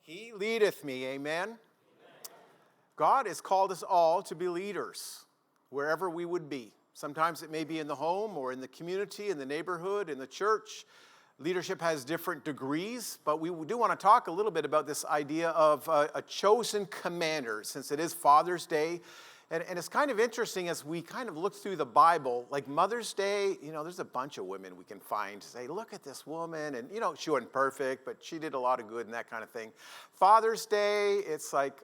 He leadeth me, amen? God has called us all to be leaders, wherever we would be. Sometimes it may be in the home or in the community, in the neighborhood, in the church. Leadership has different degrees, but we do want to talk a little bit about this idea of a chosen commander, since it is Father's Day. And it's kind of interesting as we kind of look through the Bible, like Mother's Day, there's a bunch of women we can find to say, look at this woman. And, she wasn't perfect, but she did a lot of good and that kind of thing. Father's Day, it's like,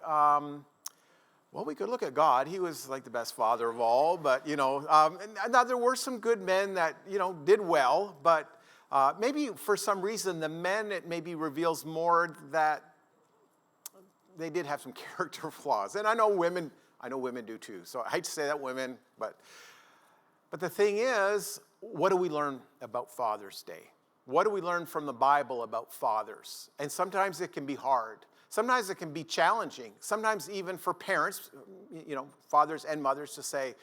we could look at God. He was like the best father of all. But, now there were some good men that, did well. But maybe for some reason, the men, it maybe reveals more that they did have some character flaws. And I know women do too. So I hate to say that women, but the thing is, what do we learn about Father's Day? What do we learn from the Bible about fathers? And sometimes it can be hard. Sometimes it can be challenging. Sometimes even for parents, fathers and mothers to say,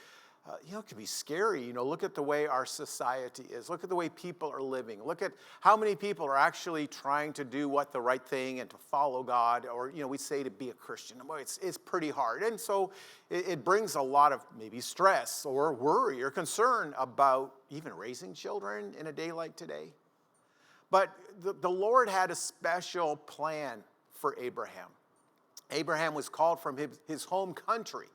it can be scary. Look at the way our society is. Look at the way people are living. Look at how many people are actually trying to do the right thing and to follow God, or, we say to be a Christian. Boy, it's pretty hard. And so it brings a lot of maybe stress or worry or concern about even raising children in a day like today. But the Lord had a special plan for Abraham. Abraham was called from his home country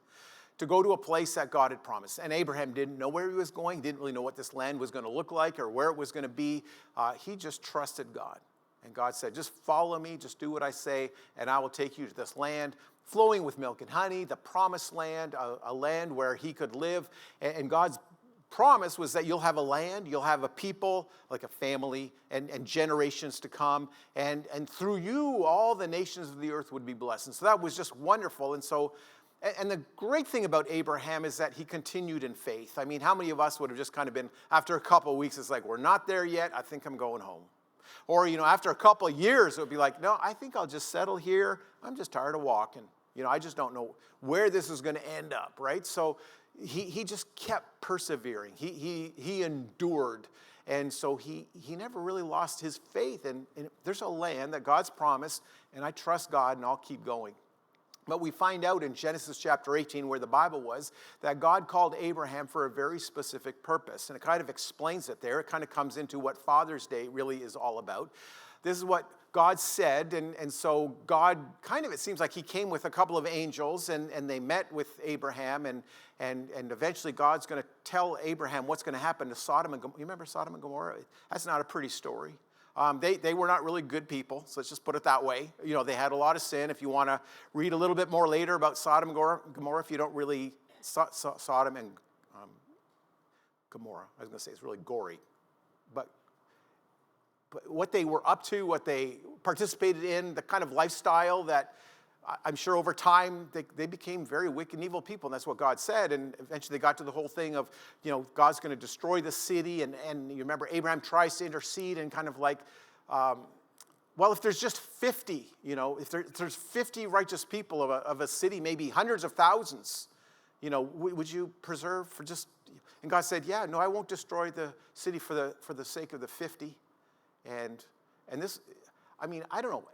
to go to a place that God had promised. And Abraham didn't know where he was going, didn't really know what this land was going to look like or where it was going to be. He just trusted God. And God said, just follow me, just do what I say, and I will take you to this land flowing with milk and honey, the promised land, a land where he could live. And God's promise was that you'll have a land, you'll have a people, like a family, and generations to come. And through you, all the nations of the earth would be blessed. And so that was just wonderful. And the great thing about Abraham is that he continued in faith. I mean, how many of us would have just kind of been, after a couple of weeks, it's like, we're not there yet, I think I'm going home. Or, after a couple of years, it would be like, no, I think I'll just settle here. I'm just tired of walking. I just don't know where this is going to end up, right? So he just kept persevering. He endured. And so he never really lost his faith. And there's a land that God's promised, and I trust God, and I'll keep going. But we find out in Genesis chapter 18, where the Bible was, that God called Abraham for a very specific purpose. And it kind of explains it there. It kind of comes into what Father's Day really is all about. This is what God said. And so God kind of, it seems like he came with a couple of angels, and they met with Abraham. And eventually God's going to tell Abraham what's going to happen to Sodom and Gomorrah. You remember Sodom and Gomorrah? That's not a pretty story. They were not really good people, so let's just put it that way. They had a lot of sin. If you want to read a little bit more later about Sodom and Gomorrah, if you don't really, Sodom and Gomorrah, I was going to say it's really gory. But what they were up to, what they participated in, the kind of lifestyle that I'm sure over time they became very wicked and evil people, and that's what God said. And eventually they got to the whole thing of, God's going to destroy the city. And you remember Abraham tries to intercede and kind of like, if there's just 50, if there's 50 righteous people of a city, maybe hundreds of thousands, would you preserve for just? And God said, yeah, no, I won't destroy the city for the sake of the 50. And this, I don't know.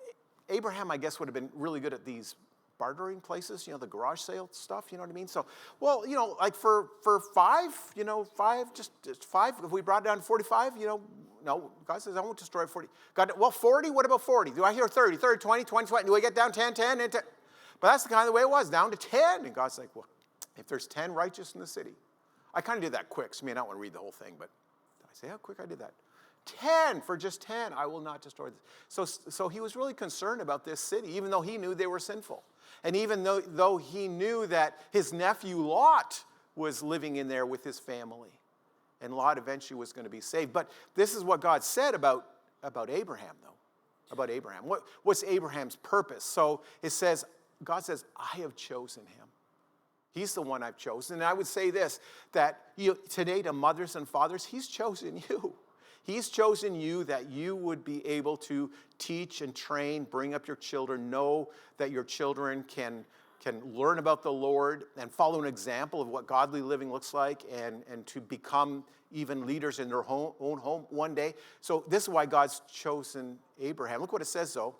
Abraham, I guess, would have been really good at these bartering places, the garage sale stuff, you know what I mean? So, like for five, just five, if we brought it down to 45, no, God says, I won't destroy 40. God, 40, what about 40? Do I hear 30, 20, 20? Do I get down 10, 10, and 10? But that's the kind of the way it was, down to 10. And God's like, well, if there's 10 righteous in the city. I kind of did that quick, so I don't want to read the whole thing, but I say how quick I did that. 10, for just 10, I will not destroy this. So he was really concerned about this city, even though he knew they were sinful. And even though he knew that his nephew Lot was living in there with his family. And Lot eventually was going to be saved. But this is what God said about Abraham, though. About Abraham. What's Abraham's purpose? So it says, God says, I have chosen him. He's the one I've chosen. And I would say this, that today to mothers and fathers, he's chosen you. He's chosen you that you would be able to teach and train, bring up your children, know that your children can learn about the Lord and follow an example of what godly living looks like and to become even leaders in their own home one day. So this is why God's chosen Abraham. Look what it says, though.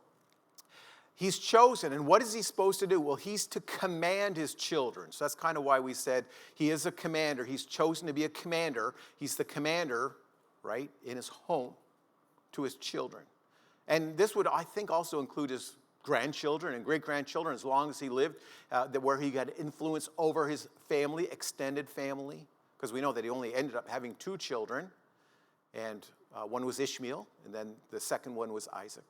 He's chosen, and what is he supposed to do? Well, he's to command his children. So that's kind of why we said he is a commander. He's chosen to be a commander. He's the commander, right, in his home to his children. And this would, I think, also include his grandchildren and great-grandchildren as long as he lived, where he had influence over his family, extended family, because we know that he only ended up having 2 children, and one was Ishmael, and then the second one was Isaac.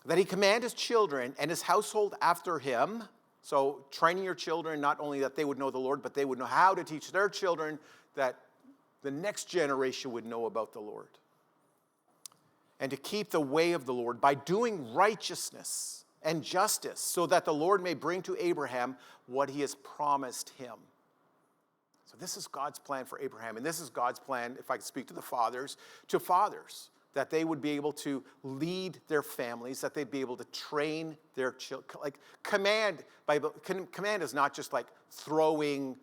That he command his children and his household after him. So training your children, not only that they would know the Lord, but they would know how to teach their children, that the next generation would know about the Lord. And to keep the way of the Lord by doing righteousness and justice, so that the Lord may bring to Abraham what he has promised him. So this is God's plan for Abraham, and this is God's plan, if I can speak to fathers, that they would be able to lead their families, that they'd be able to train their children. Like command is not just like throwing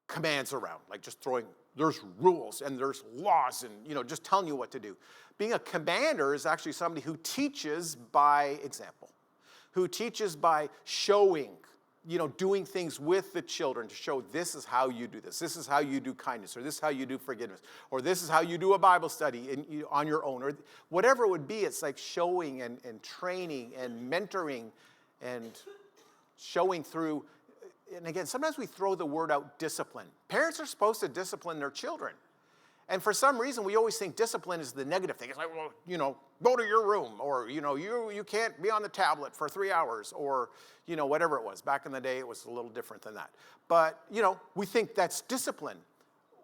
commands around, like just throwing, there's rules and there's laws and, just telling you what to do. Being a commander is actually somebody who teaches by example, who teaches by showing, doing things with the children to show this is how you do this. This is how you do kindness, or this is how you do forgiveness, or this is how you do a Bible study on your own, or whatever it would be. It's like showing and training and mentoring and showing through. And again, sometimes we throw the word out, discipline. Parents are supposed to discipline their children. And for some reason, we always think discipline is the negative thing. It's like, well, go to your room, or, you can't be on the tablet for 3 hours, or, whatever it was. Back in the day, it was a little different than that. But, we think that's discipline.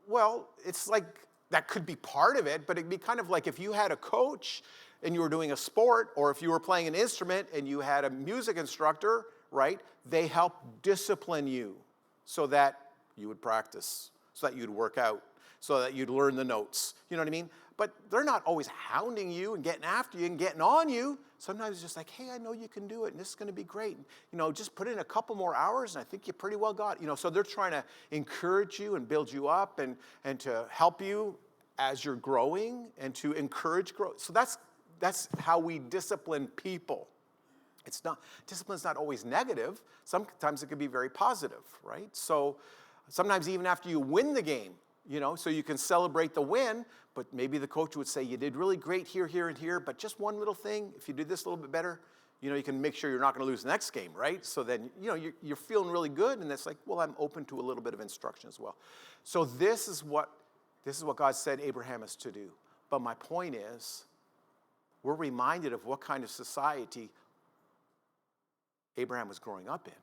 Well, it's like that could be part of it, but it'd be kind of like if you had a coach and you were doing a sport, or if you were playing an instrument and you had a music instructor, right? They help discipline you so that you would practice, so that you'd work out, so that you'd learn the notes. You know what I mean? But they're not always hounding you and getting after you and getting on you. Sometimes it's just like, hey, I know you can do it, and this is going to be great. Just put in a couple more hours, and I think you pretty well got it. So they're trying to encourage you and build you up and to help you as you're growing and to encourage growth. So that's how we discipline people. Discipline's not always negative. Sometimes it can be very positive, right? So sometimes even after you win the game, so you can celebrate the win, but maybe the coach would say, you did really great here, here, and here, but just one little thing, if you do this a little bit better, you can make sure you're not going to lose the next game, right? So then, you're feeling really good, and it's like, well, I'm open to a little bit of instruction as well. So this is what God said Abraham is to do. But my point is, we're reminded of what kind of society Abraham was growing up in.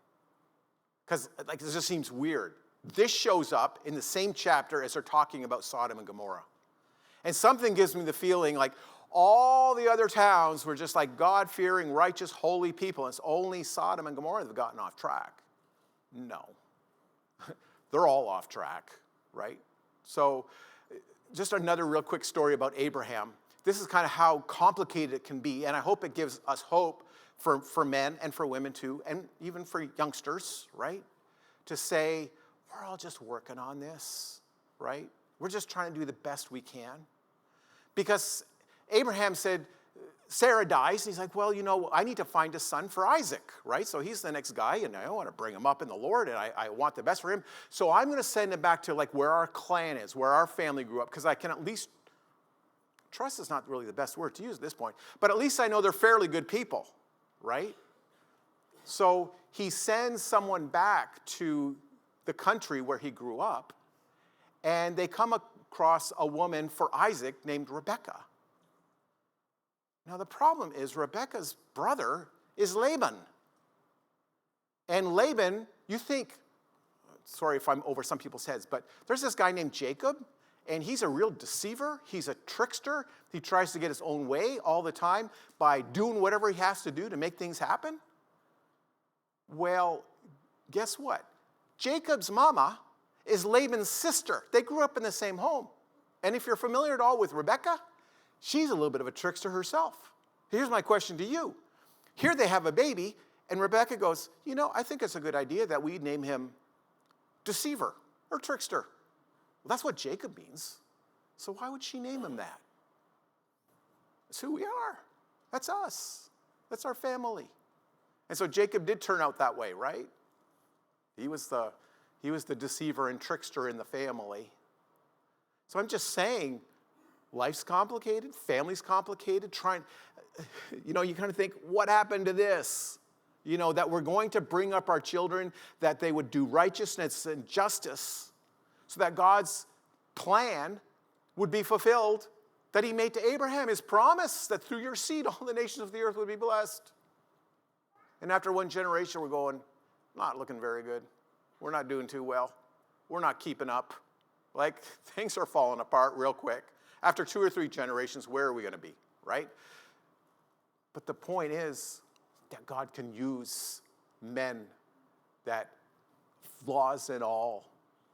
Because it just seems weird. This shows up in the same chapter as they're talking about Sodom and Gomorrah. And something gives me the feeling like all the other towns were just like God-fearing, righteous, holy people. And it's only Sodom and Gomorrah that have gotten off track. No. They're all off track, right? So just another real quick story about Abraham. This is kind of how complicated it can be. And I hope it gives us hope for men and for women too, and even for youngsters, right? To say, we're all just working on this, right? We're just trying to do the best we can. Because Abraham said, Sarah dies, and he's like, well, I need to find a son for Isaac, right? So he's the next guy, and I want to bring him up in the Lord, and I want the best for him. So I'm going to send him back to like where our clan is, where our family grew up, because I can at least, trust is not really the best word to use at this point, but at least I know they're fairly good people, right? So he sends someone back to the country where he grew up, and they come across a woman for Isaac named Rebekah. Now the problem is Rebekah's brother is Laban. And Laban, you think, sorry if I'm over some people's heads, but there's this guy named Jacob, and he's a real deceiver. He's a trickster. He tries to get his own way all the time by doing whatever he has to do to make things happen. Well, guess what? Jacob's mama is Laban's sister. They grew up in the same home. And if you're familiar at all with Rebekah, she's a little bit of a trickster herself. Here's my question to you. Here they have a baby, and Rebekah goes, I think it's a good idea that we name him deceiver or trickster. Well, that's what Jacob means. So why would she name him that? It's who we are. That's us. That's our family. And so Jacob did turn out that way, right? He was the deceiver and trickster in the family. So I'm just saying, life's complicated, family's complicated, you kind of think, what happened to this? That we're going to bring up our children, that they would do righteousness and justice, so that God's plan would be fulfilled, that he made to Abraham, his promise that through your seed all the nations of the earth would be blessed. And after one generation, we're going, not looking very good. We're not doing too well. We're not keeping up. Like, things are falling apart real quick. After 2 or 3 generations, where are we going to be, right? But the point is that God can use men, that flaws and all,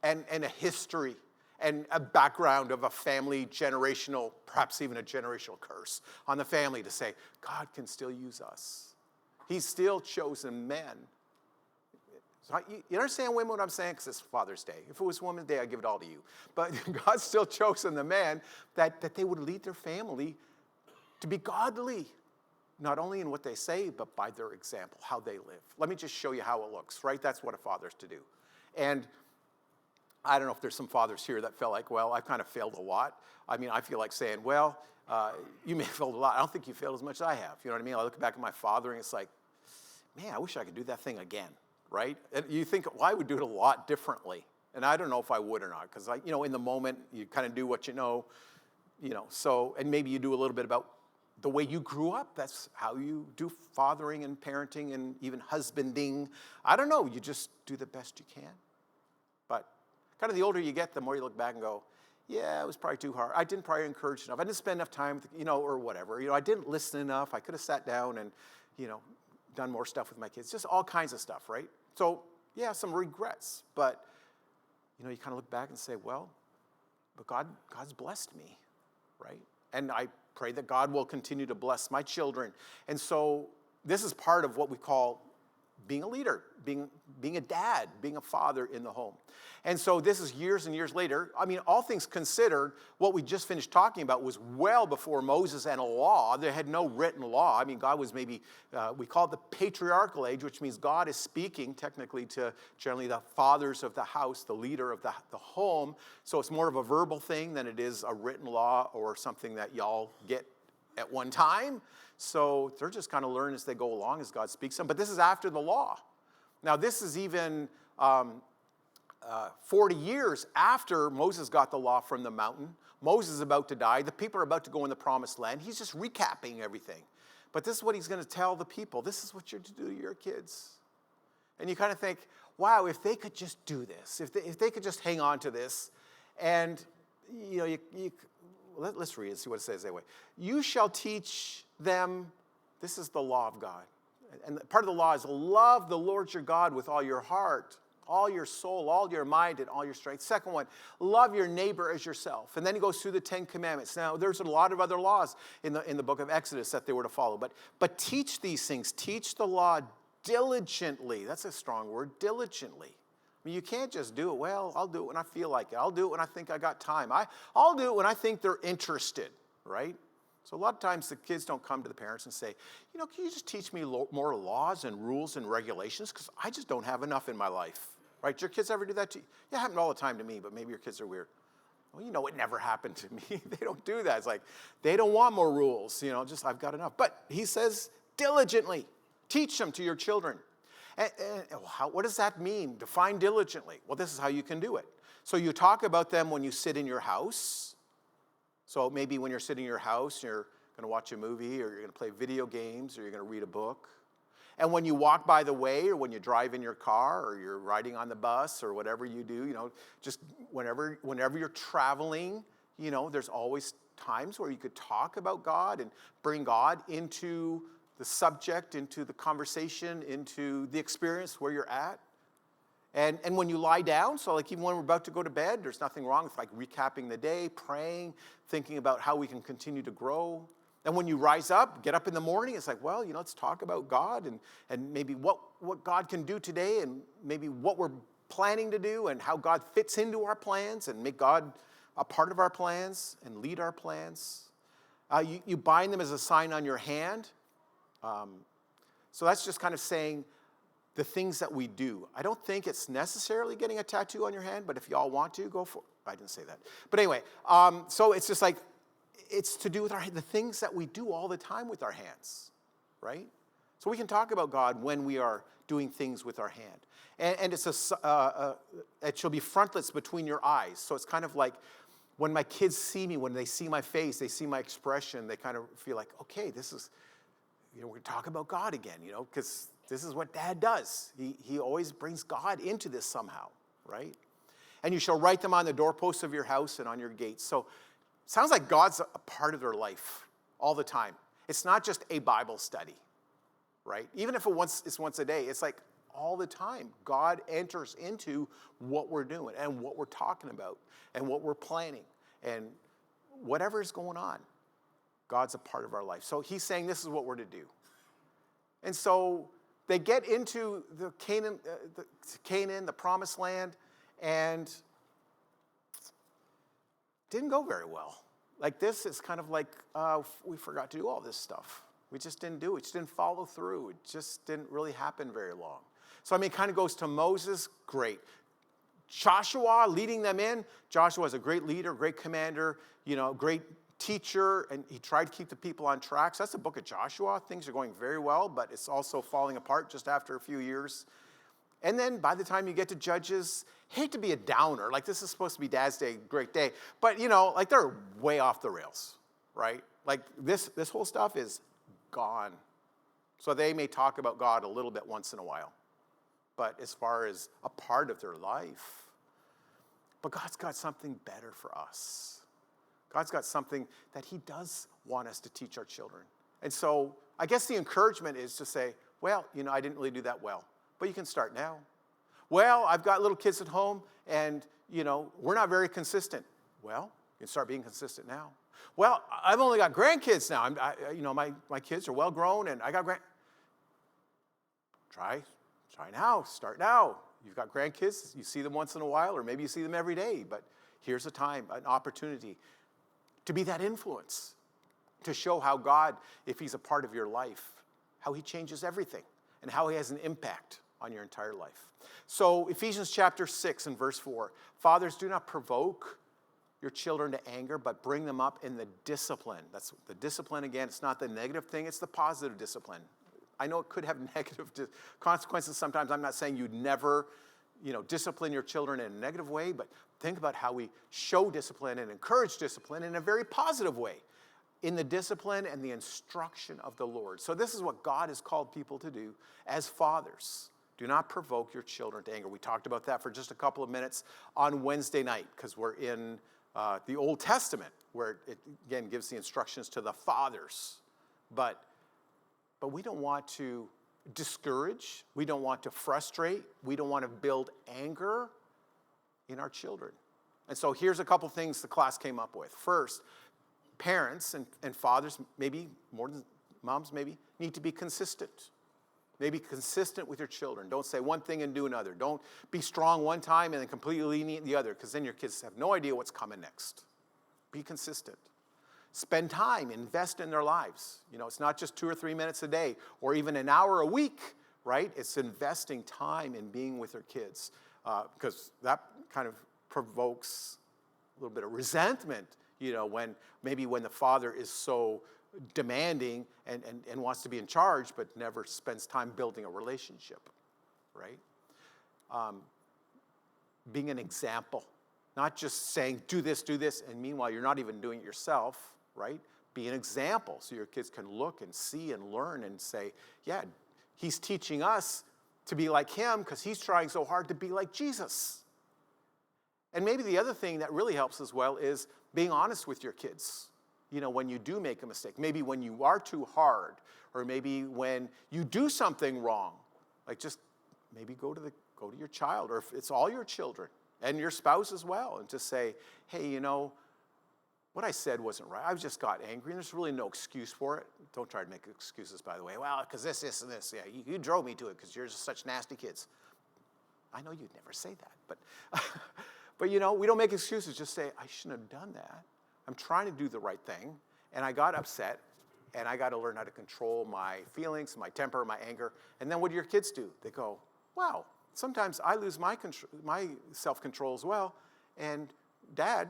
and a history and a background of a family generational, perhaps even a generational curse on the family, to say, God can still use us. He's still chosen men. So you understand, women, what I'm saying? Because it's Father's Day. If it was Women's Day, I'd give it all to you. But God's still chosen the men that they would lead their family to be godly, not only in what they say, but by their example, how they live. Let me just show you how it looks, right? That's what a father's to do. And I don't know if there's some fathers here that feel like, well, I've kind of failed a lot. I mean, I feel like saying, well, you may have failed a lot. I don't think you failed as much as I have. You know what I mean? I look back at my father and it's like, man, I wish I could do that thing again, right? And you think, well, I would do it a lot differently. And I don't know if I would or not, because in the moment, you kind of do what you know, so, and maybe you do a little bit about the way you grew up. That's how you do fathering and parenting and even husbanding. I don't know, you just do the best you can. But kind of the older you get, the more you look back and go, yeah, it was probably too hard. I didn't probably encourage enough. I didn't spend enough time, or whatever. I didn't listen enough. I could have sat down and, done more stuff with my kids. Just all kinds of stuff, right? So, yeah, some regrets. But, you kind of look back and say, well, but God's blessed me, right? And I pray that God will continue to bless my children. And so this is part of what we call being a leader, being a dad, being a father in the home. And so this is years and years later. I mean, all things considered, what we just finished talking about was well before Moses and a law. There had no written law. I mean, God was maybe, we call it the patriarchal age, which means God is speaking technically to generally the fathers of the house, the leader of the home. So it's more of a verbal thing than it is a written law or something that y'all get at one time. So they're just kind of learning as they go along as God speaks them. But this is after the law. Now, this is even 40 years after Moses got the law from the mountain. Moses is about to die. The people are about to go in the promised land. He's just recapping everything. But this is what he's going to tell the people. This is what you're to do to your kids. And you kind of think, wow, if they could just do this, if they could just hang on to this. And, let's read it, see what it says that way. You shall teach them, this is the law of God. And part of the law is love the Lord your God with all your heart, all your soul, all your mind, and all your strength. Second one, love your neighbor as yourself. And then he goes through the 10 Commandments. Now, there's a lot of other laws in the book of Exodus that they were to follow. But teach these things. Teach the law diligently. That's a strong word, diligently. I mean, you can't just do it. Well, I'll do it when I feel like it. I'll do it when I think I got time. I'll do it when I think they're interested, right? So a lot of times the kids don't come to the parents and say, can you just teach me more laws and rules and regulations? Because I just don't have enough in my life, right? Do your kids ever do that to you? Yeah, it happened all the time to me, but maybe your kids are weird. Well, it never happened to me. They don't do that. It's like, they don't want more rules, just I've got enough. But he says, diligently, teach them to your children. And what does that mean? Define diligently. Well, this is how you can do it. So you talk about them when you sit in your house. So maybe when you're sitting in your house, you're going to watch a movie, or you're going to play video games, or you're going to read a book. And when you walk by the way, or when you drive in your car, or you're riding on the bus, or whatever you do, just whenever you're traveling, there's always times where you could talk about God and bring God into the subject, into the conversation, into the experience where you're at. And when you lie down, so like even when we're about to go to bed, there's nothing wrong with like recapping the day, praying, thinking about how we can continue to grow. And when you rise up, get up in the morning, it's like, well, let's talk about God and maybe what God can do today, and maybe what we're planning to do, and how God fits into our plans, and make God a part of our plans and lead our plans. You bind them as a sign on your hand. So that's just kind of saying the things that we do. I don't think it's necessarily getting a tattoo on your hand, but if y'all want to, go for it. I didn't say that. But anyway, so it's just like, it's to do with the things that we do all the time with our hands, right? So we can talk about God when we are doing things with our hand. And it's it shall be frontlets between your eyes. So it's kind of like when my kids see me, when they see my face, they see my expression, they kind of feel like, okay, this is, we're going to talk about God again, because this is what Dad does. He always brings God into this somehow, right? And you shall write them on the doorposts of your house and on your gates. So it sounds like God's a part of their life all the time. It's not just a Bible study, right? Even if it's once a day, it's like all the time. God enters into what we're doing and what we're talking about and what we're planning and whatever is going on. God's a part of our life. So he's saying this is what we're to do. And so they get into the Canaan, the promised land, and didn't go very well. Like this, it's kind of like we forgot to do all this stuff. We just didn't do it. Just didn't follow through. It just didn't really happen very long. So, it kind of goes to Moses, great. Joshua leading them in. Joshua is a great leader, great commander, great teacher, and he tried to keep the people on track. So that's the book of Joshua. Things are going very well, but it's also falling apart just after a few years. And then by the time you get to Judges, hate to be a downer. Like this is supposed to be Dad's Day, great day. But, like they're way off the rails, right? Like this whole stuff is gone. So they may talk about God a little bit once in a while. But as far as a part of their life, but God's got something better for us. God's got something that he does want us to teach our children. And so I guess the encouragement is to say, well, I didn't really do that well, but you can start now. Well, I've got little kids at home and, we're not very consistent. Well, you can start being consistent now. Well, I've only got grandkids now. My kids are well grown and I got Try now, start now. You've got grandkids, you see them once in a while, or maybe you see them every day, but here's a time, an opportunity to be that influence, to show how God, if he's a part of your life, how he changes everything, and how he has an impact on your entire life. So Ephesians chapter 6 and verse 4, fathers, do not provoke your children to anger, but bring them up in the discipline. That's the discipline again. It's not the negative thing, it's the positive discipline. I know it could have negative consequences sometimes. I'm not saying you'd never, discipline your children in a negative way, but think about how we show discipline and encourage discipline in a very positive way, in the discipline and the instruction of the Lord. So this is what God has called people to do as fathers. Do not provoke your children to anger. We talked about that for just a couple of minutes on Wednesday night because we're in the Old Testament where it, again, gives the instructions to the fathers. But we don't want to discourage. We don't want to frustrate. We don't want to build anger in our children. And so here's a couple things the class came up with. First, parents and fathers, maybe more than moms, maybe, need to be consistent. Maybe consistent with your children. Don't say one thing and do another. Don't be strong one time and then completely lenient the other, because then your kids have no idea what's coming next. Be consistent. Spend time, invest in their lives. It's not just 2 or 3 minutes a day or even an hour a week, right? It's investing time in being with their kids because that kind of provokes a little bit of resentment, when the father is so demanding and wants to be in charge but never spends time building a relationship, right? Being an example, not just saying, do this, and meanwhile you're not even doing it yourself, right? Be an example so your kids can look and see and learn and say, yeah, he's teaching us to be like him because he's trying so hard to be like Jesus. And maybe the other thing that really helps as well is being honest with your kids. When you do make a mistake, maybe when you are too hard, or maybe when you do something wrong, like just maybe go to your child, or if it's all your children and your spouse as well, and just say, hey, what I said wasn't right. I just got angry, and there's really no excuse for it. Don't try to make excuses, by the way. Well, because this, and this. Yeah, you drove me to it because you're just such nasty kids. I know you'd never say that, but but we don't make excuses. Just say, I shouldn't have done that. I'm trying to do the right thing, and I got upset, and I got to learn how to control my feelings, my temper, my anger. And then what do your kids do? They go, wow, sometimes I lose my self-control as well, and Dad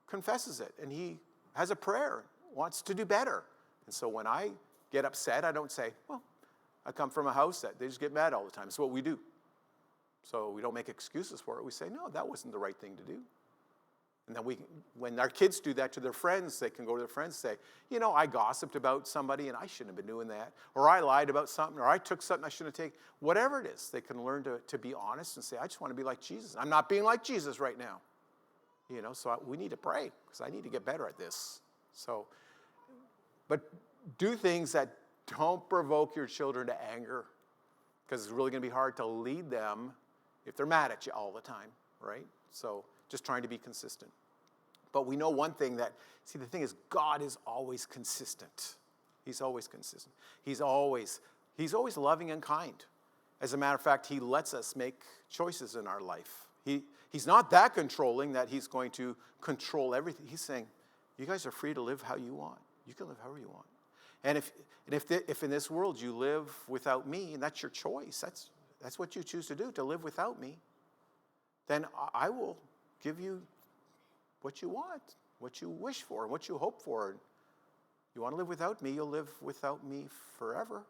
confesses it, and he has a prayer, wants to do better. And so when I get upset, I don't say, well, I come from a house that they just get mad all the time. It's what we do. So we don't make excuses for it. We say, no, that wasn't the right thing to do. And then when our kids do that to their friends, they can go to their friends and say, you know, I gossiped about somebody and I shouldn't have been doing that. Or I lied about something, or I took something I shouldn't have taken. Whatever it is, they can learn to be honest and say, I just want to be like Jesus. I'm not being like Jesus right now. You know, so we need to pray because I need to get better at this. So, but do things that don't provoke your children to anger, because it's really going to be hard to lead them if they're mad at you all the time, right? So just trying to be consistent. But we know one thing that, see, the thing is, God is always consistent. He's always consistent. He's always loving and kind. As a matter of fact, he lets us make choices in our life. He's not that controlling that he's going to control everything. He's saying, you guys are free to live how you want. You can live however you want. And if in this world you live without me, and that's your choice, that's what you choose to do, to live without me, then I will give you what you want, what you wish for, what you hope for. You want to live without me, you'll live without me forever.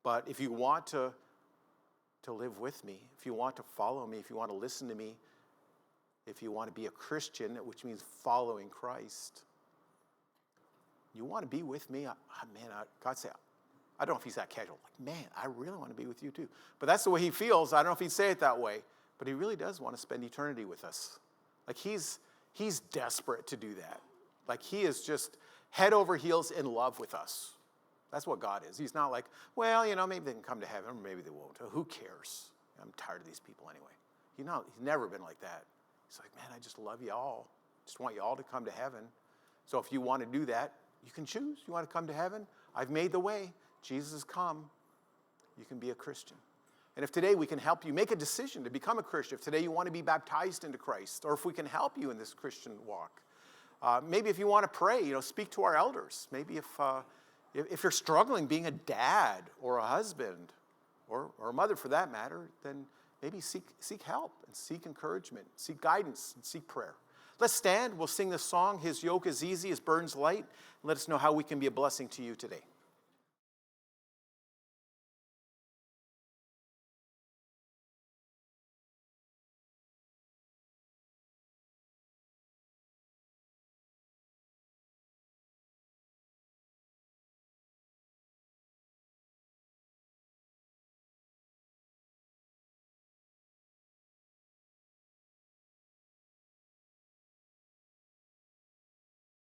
But if you want to live with me, if you want to follow me, if you want to listen to me, if you want to be a Christian, which means following Christ, you want to be with me? God said, I don't know if he's that casual. Like, man, I really want to be with you too. But that's the way he feels. I don't know if he'd say it that way, but he really does want to spend eternity with us. Like he's desperate to do that. Like he is just head over heels in love with us. That's what God is. He's not like, well, you know, maybe they can come to heaven, or maybe they won't. Who cares? I'm tired of these people anyway. You know, he's never been like that. He's like, man, I just love you all. Just want you all to come to heaven. So if you want to do that, you can choose. You want to come to heaven? I've made the way. Jesus has come. You can be a Christian. And if today we can help you make a decision to become a Christian, if today you want to be baptized into Christ, or if we can help you in this Christian walk, maybe if you want to pray, you know, speak to our elders. Maybe if you're struggling being a dad or a husband or a mother for that matter, then maybe seek help and seek encouragement, seek guidance and seek prayer. Let's stand. We'll sing this song, His Yoke is Easy, His Burden's Light. Let us know how we can be a blessing to you today.